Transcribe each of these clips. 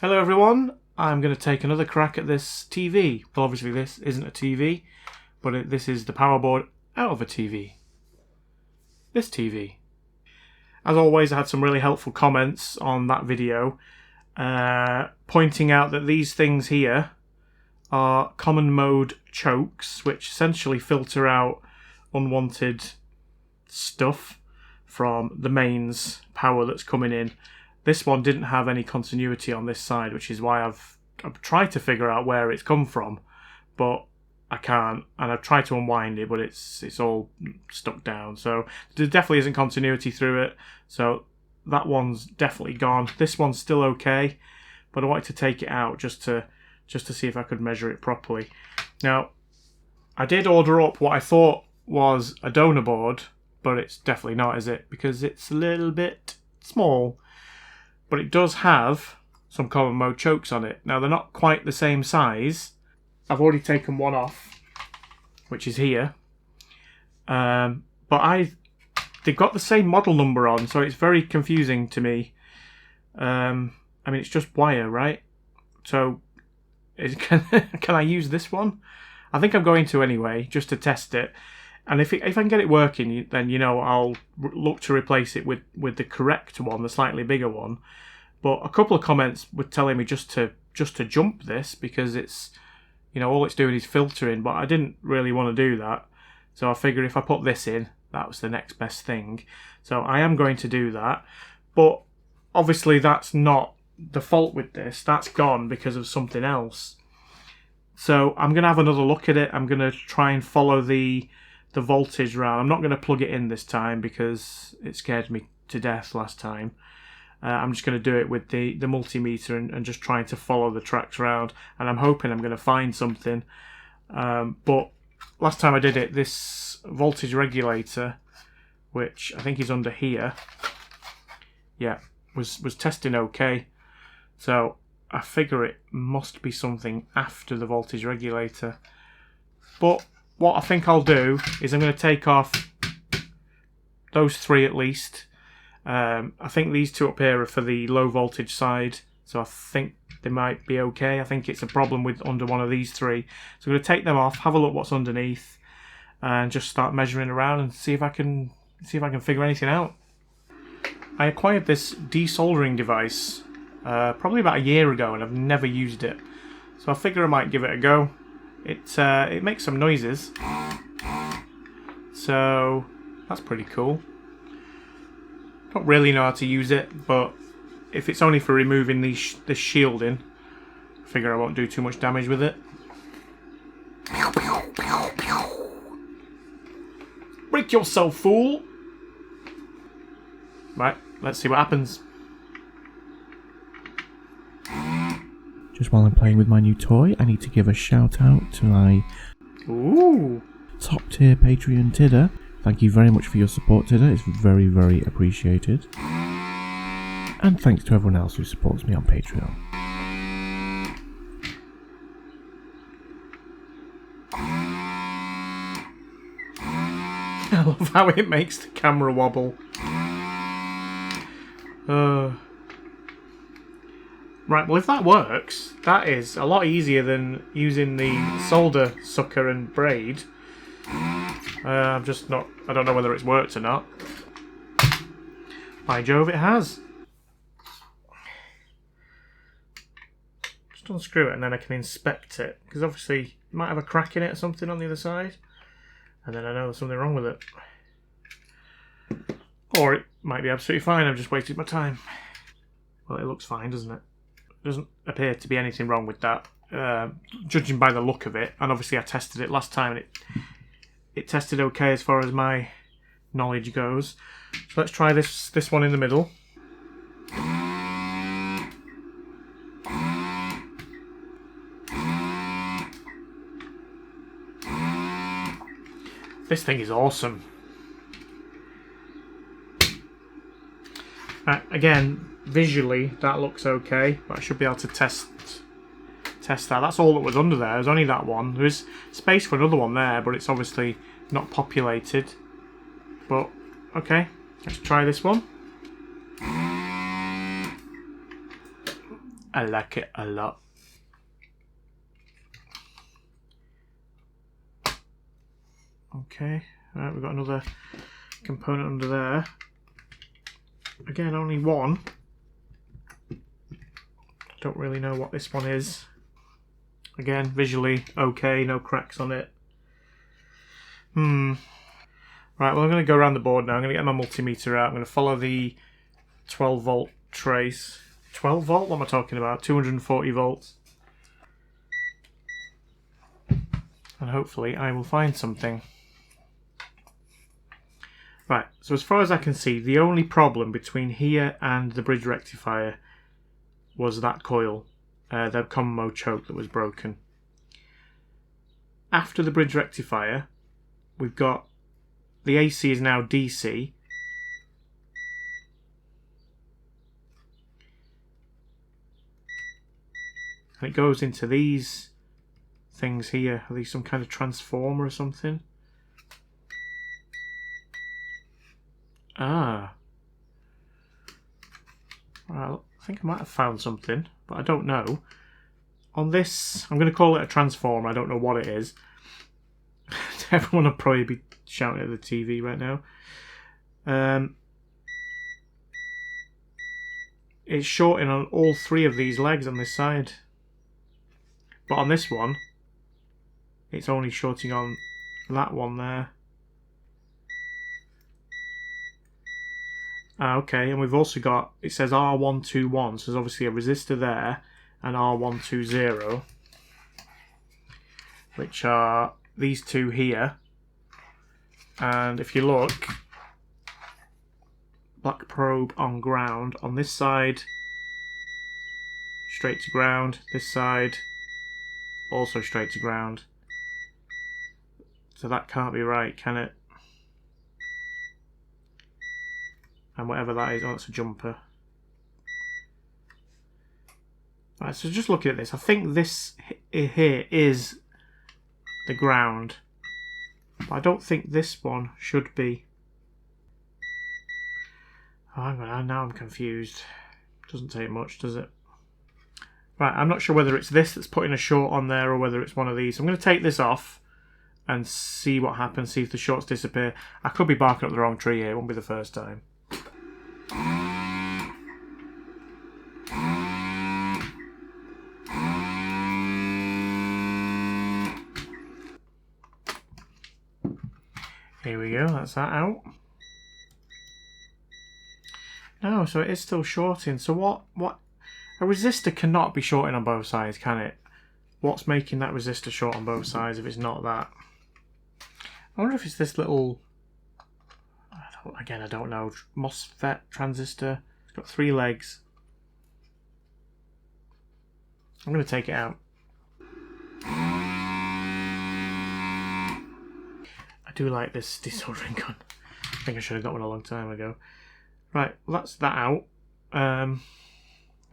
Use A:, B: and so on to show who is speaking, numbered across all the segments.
A: Hello everyone, I'm going to take another crack at this TV. Well, obviously this isn't a TV, but this is the power board out of a TV. This TV. As always, I had some really helpful comments on that video, pointing out that these things here are common mode chokes, which essentially filter out unwanted stuff from the mains power that's coming in. This one didn't have any continuity on this side, which is why I've tried to figure out where it's come from, but I can't. And I've tried to unwind it, but it's all stuck down. So there definitely isn't continuity through it. So that one's definitely gone. This one's still okay, but I wanted to take it out just to see if I could measure it properly. Now, I did order up what I thought was a donor board, but it's definitely not, is it? Because it's a little bit small. But it does have some common mode chokes on it. Now, they're not quite the same size. I've already taken one off, which is here. But they've got the same model number on, so it's very confusing to me. I mean, it's just wire, right? So, can I use this one? I think I'm going to anyway, just to test it. And if I can get it working, then, you know, I'll look to replace it with the correct one, the slightly bigger one. But a couple of comments were telling me just to jump this because it's, you know, all it's doing is filtering. But I didn't really want to do that. So I figured if I put this in, that was the next best thing. So I am going to do that. But obviously that's not the fault with this. That's gone because of something else. So I'm going to have another look at it. I'm going to try and follow the voltage round. I'm not going to plug it in this time because it scared me to death last time. I'm just going to do it with the multimeter and just trying to follow the tracks round, and I'm hoping I'm going to find something. But last time I did it, this voltage regulator, which I think is under here, yeah, was testing okay. So I figure it must be something after the voltage regulator. But what I think I'll do is I'm going to take off those three at least. I think these two up here are for the low voltage side, so I think they might be okay. I think it's a problem with under one of these three. So I'm going to take them off, have a look what's underneath, and just start measuring around and see if I can figure anything out. I acquired this desoldering device probably about a year ago, and I've never used it. So I figure I might give it a go. It makes some noises, so that's pretty cool. Don't really know how to use it, but if it's only for removing this shielding, I figure I won't do too much damage with it. Break yourself, fool! Right, let's see what happens.
B: Just while I'm playing with my new toy, I need to give a shout out to my top tier Patreon Tidder. Thank you very much for your support, Tidder. It's very, very appreciated. And thanks to everyone else who supports me on Patreon.
A: I love how it makes the camera wobble. Right, well if that works, that is a lot easier than using the solder sucker and braid. I don't know whether it's worked or not. By Jove, it has. Just unscrew it and then I can inspect it, because obviously it might have a crack in it or something on the other side, and then I know there's something wrong with it. Or it might be absolutely fine, I've just wasted my time. Well, it looks fine, doesn't it? Doesn't appear to be anything wrong with that, judging by the look of it. And obviously I tested it last time and it tested okay as far as my knowledge goes. So let's try this one in the middle. This thing is awesome. Again, visually that looks okay, but I should be able to test that. That's all that was under there. There's only that one. There is space for another one there, but it's obviously not populated. But okay, let's try this one. I like it a lot. Okay, right, we've got another component under there. Again, only one. Don't really know what this one is. Again, visually okay, no cracks on it. Right, well, I'm going to go around the board now. I'm going to get my multimeter out. I'm going to follow the 12 volt trace. 12 volt? What am I talking about? 240 volts. And hopefully I will find something. Right, so as far as I can see, the only problem between here and the bridge rectifier was that coil, the combo choke that was broken. After the bridge rectifier, we've got the AC is now DC. And it goes into these things here. Are these some kind of transformer or something? Ah. Well, I think I might have found something, but I don't know. On this, I'm going to call it a transformer. I don't know what it is. Everyone will probably be shouting at the TV right now. It's shorting on all three of these legs on this side. But on this one, it's only shorting on that one there. Okay, and we've also got, it says R121, so there's obviously a resistor there, and R120, which are these two here. And if you look, black probe on ground, on this side, straight to ground, this side, also straight to ground. So that can't be right, can it? And whatever that is, oh, it's a jumper. Right, so just looking at this, I think this here is the ground. But I don't think this one should be. Oh, hang on, now I'm confused. Doesn't take much, does it? Right, I'm not sure whether it's this that's putting a short on there or whether it's one of these. I'm going to take this off and see what happens, see if the shorts disappear. I could be barking up the wrong tree here, it won't be the first time. Here we go, that's that out. No, so it is still shorting. So what? A resistor cannot be shorting on both sides, can it? What's making that resistor short on both sides if it's not that? I wonder if it's this little, again, I don't know, MOSFET transistor. It's got 3 legs. I'm going to take it out. I do like this desoldering gun. I think I should have got one a long time ago. Right, well, that's that out.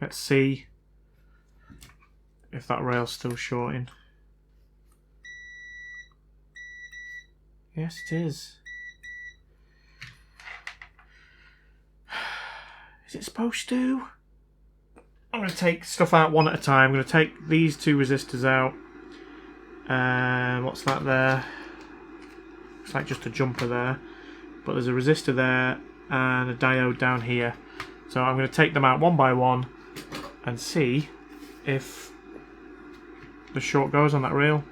A: Let's see if that rail's still shorting. Yes, it is. Is it supposed to? I'm going to take stuff out one at a time. I'm going to take these 2 resistors out. What's that there? It's like just a jumper there. But there's a resistor there and a diode down here. So I'm going to take them out one by one and see if the short goes on that rail.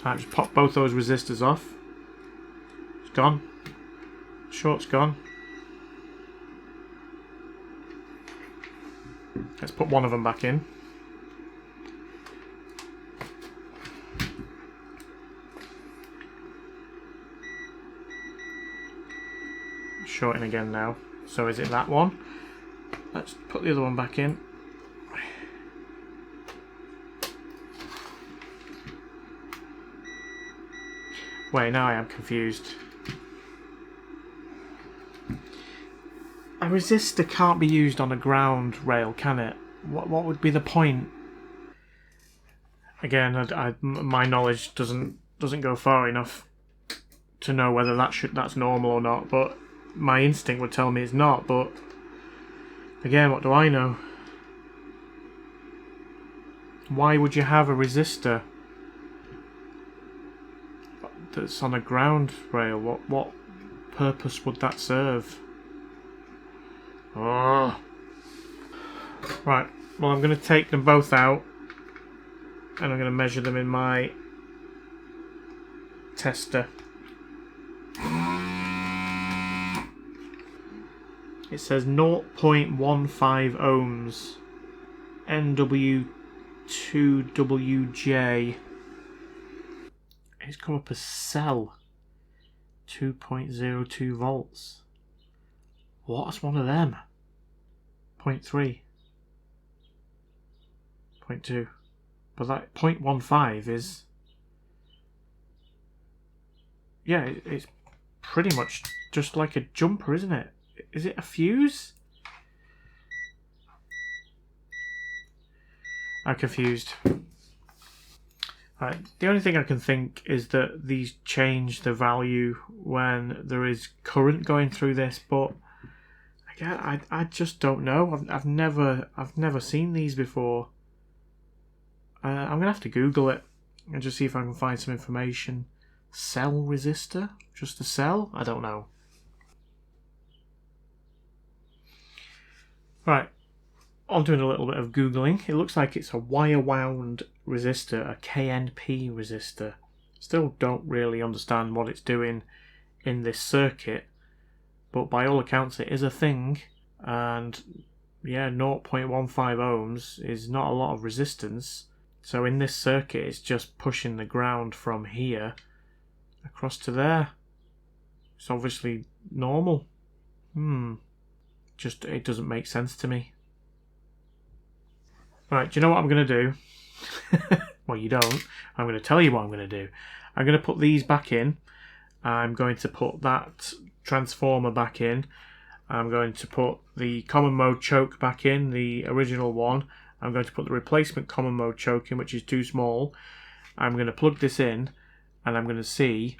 A: Right, just pop both those resistors off. It's gone. Short's gone. Let's put one of them back in. Shorting again now. So is it that one? Let's put the other one back in. Wait, now I am confused. A resistor can't be used on a ground rail, can it? What would be the point? Again, my knowledge doesn't go far enough to know whether that's normal or not, but my instinct would tell me it's not. But again, what do I know? Why would you have a resistor that's on a ground rail? What purpose would that serve? Oh. Right, well, I'm going to take them both out and I'm going to measure them in my tester. It says 0.15 ohms, NW2WJ. It's come up as cell, 2.02 volts. What's one of them? 0.3, 0.2. But that 0.15 is... yeah, it's pretty much just like a jumper, isn't it? Is it a fuse? I'm confused. Right, the only thing I can think is that these change the value when there is current going through this, but again, I just don't know. I've never seen these before. I'm gonna have to Google it and just see if I can find some information. Cell resistor? Just a cell? I don't know. Right, I'm doing a little bit of Googling. It looks like it's a wire wound resistor, a KNP resistor. Still don't really understand what it's doing in this circuit, but by all accounts it is a thing, and yeah, 0.15 ohms is not a lot of resistance. So in this circuit it's just pushing the ground from here across to there. It's obviously normal. Just, it doesn't make sense to me. Right, do you know what I'm going to do? Well, you don't. I'm going to tell you what I'm going to do. I'm going to put these back in. I'm going to put that transformer back in. I'm going to put the common mode choke back in, the original one. I'm going to put the replacement common mode choke in, which is too small. I'm going to plug this in, and I'm going to see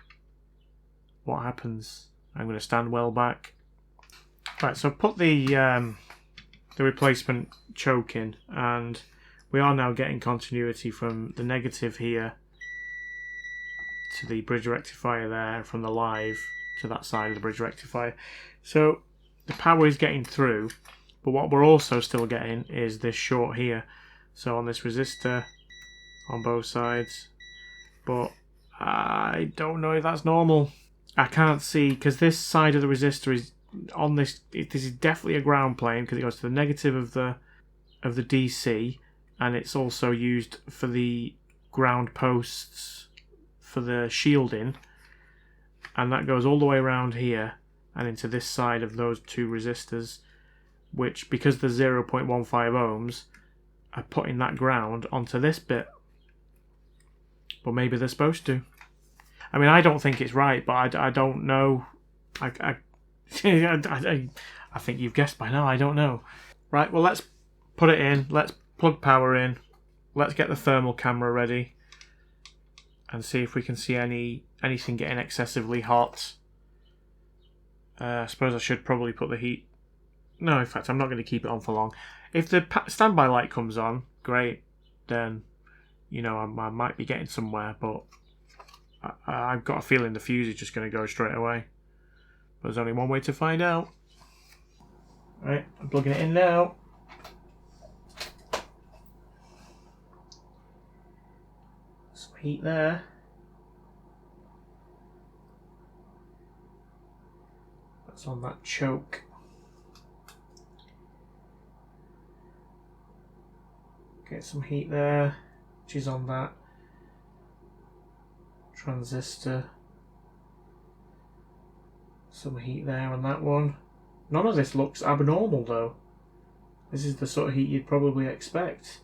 A: what happens. I'm going to stand well back. Right, so I've put the replacement choke in, and we are now getting continuity from the negative here to the bridge rectifier there, from the live to that side of the bridge rectifier. So the power is getting through, but what we're also still getting is this short here. So on this resistor on both sides, but I don't know if that's normal. I can't see, because this side of the resistor is on this. This is definitely a ground plane because it goes to the negative of the DC, and it's also used for the ground posts for the shielding, and that goes all the way around here and into this side of those two resistors, which, because they're 0.15 ohms, are putting that ground onto this bit. But maybe they're supposed to. I mean, I don't think it's right, but I don't know. I think you've guessed by now. I don't know. Right, well, let's put it in. Let's plug power in. Let's get the thermal camera ready and see if we can see anything getting excessively hot. I suppose I should probably put the heat... No, in fact, I'm not going to keep it on for long. If the standby light comes on, great. Then, you know, I might be getting somewhere, but I've got a feeling the fuse is just going to go straight away. But there's only one way to find out. Right, I'm plugging it in now. Some heat there. That's on that choke. Get some heat there, which is on that transistor. Some heat there on that one. None of this looks abnormal though. This is the sort of heat you'd probably expect.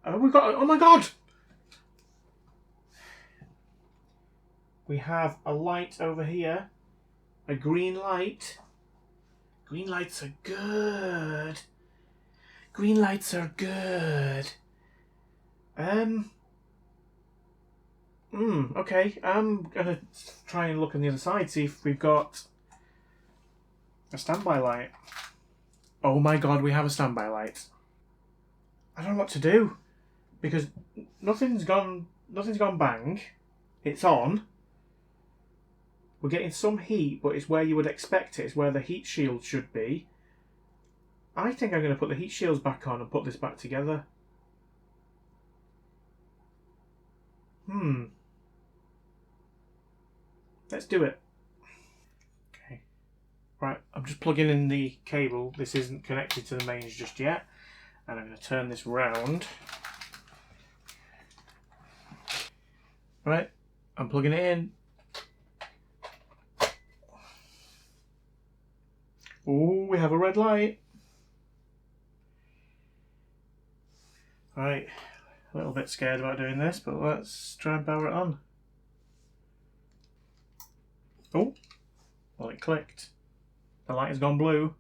A: Oh, we got... Oh my god! We have a light over here. A green light. Green lights are good. Green lights are good. Okay, I'm gonna try and look on the other side, see if we've got a standby light. Oh my god, we have a standby light. I don't know what to do, because nothing's gone bang. It's on. We're getting some heat, but it's where you would expect it. It's where the heat shield should be. I think I'm going to put the heat shields back on and put this back together. Let's do it. Okay. Right, I'm just plugging in the cable. This isn't connected to the mains just yet. And I'm going to turn this round. Right, I'm plugging it in. Oh, we have a red light. Right, a little bit scared about doing this, but let's try and power it on. Oh, well, it clicked. The light has gone blue.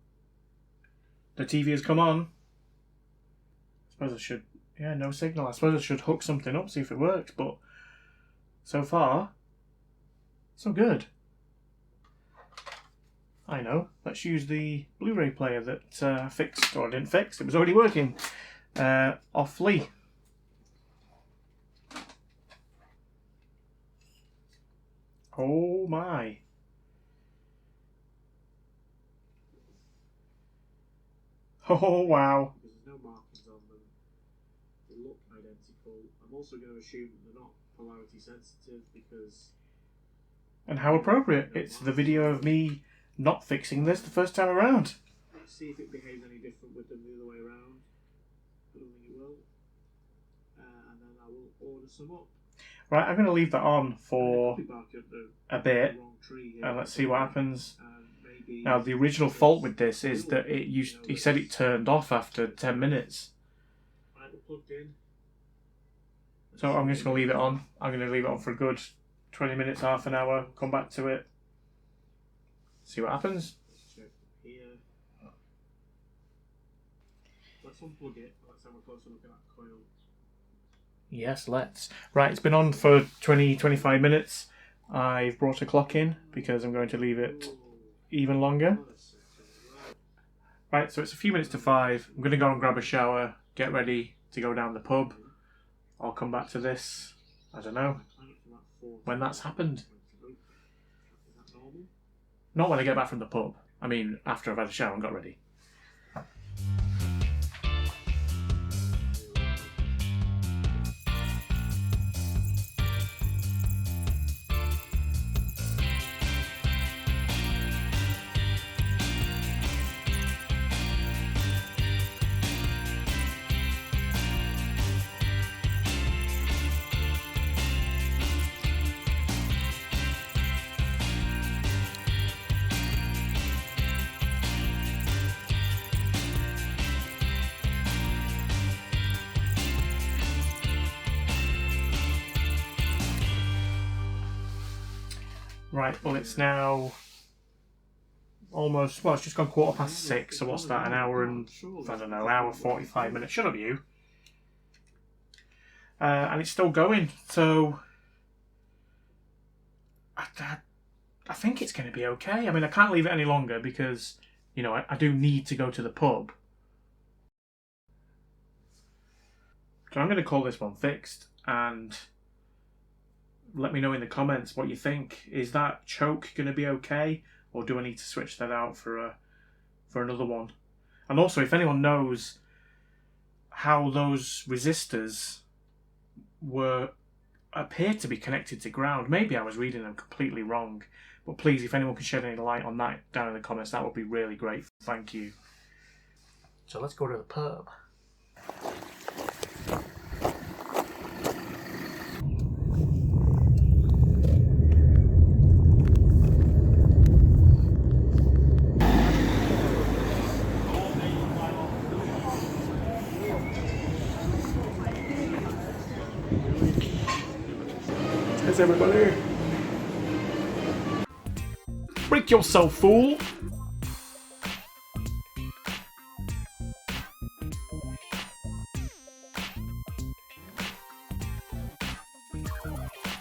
A: The TV has come on. I suppose I should, yeah, no signal. I suppose I should hook something up, see if it works, but so far, so good. I know, let's use the Blu-ray player that fixed, or didn't fix, it was already working, off Lee. Oh my. Oh wow.
B: Because there's no markings on them. They look identical. I'm also going to assume that they're not polarity sensitive because...
A: And how appropriate. It's the video of me not fixing this the first time around.
B: Let's see if it behaves any different with them the other way around. I don't think it will. And then I will order some up.
A: Right, I'm going to leave that on for a bit, and let's see what happens. Now, the original fault with this is that he said it turned off after 10 minutes. So I'm just going to leave it on. I'm going to leave it on for a good 20 minutes, half an hour, come back to it, see what happens.
B: Let's unplug it. Let's have a closer look at that coil.
A: Yes, let's. Right, it's been on for 20-25 minutes. I've brought a clock in because I'm going to leave it even longer. Right, so it's a few minutes to 5. I'm going to go and grab a shower, get ready to go down the pub. I'll come back to this, I don't know, when that's happened. Not when I get back from the pub. I mean, after I've had a shower and got ready. Right, well it's now almost, well it's just gone 6:15, so what's that, an hour and, I don't know, hour 45 minutes, shut up you. And it's still going, so I think it's going to be okay. I mean, I can't leave it any longer because, you know, I do need to go to the pub. So I'm going to call this one fixed, and let me know in the comments what you think. Is that choke going to be okay, or do I need to switch that out for another one? And also, if anyone knows how those resistors appear to be connected to ground, maybe I was reading them completely wrong, but please, if anyone can shed any light on that down in the comments, that would be really great. Thank you. So let's go to the pub. Everybody. Break yourself, fool!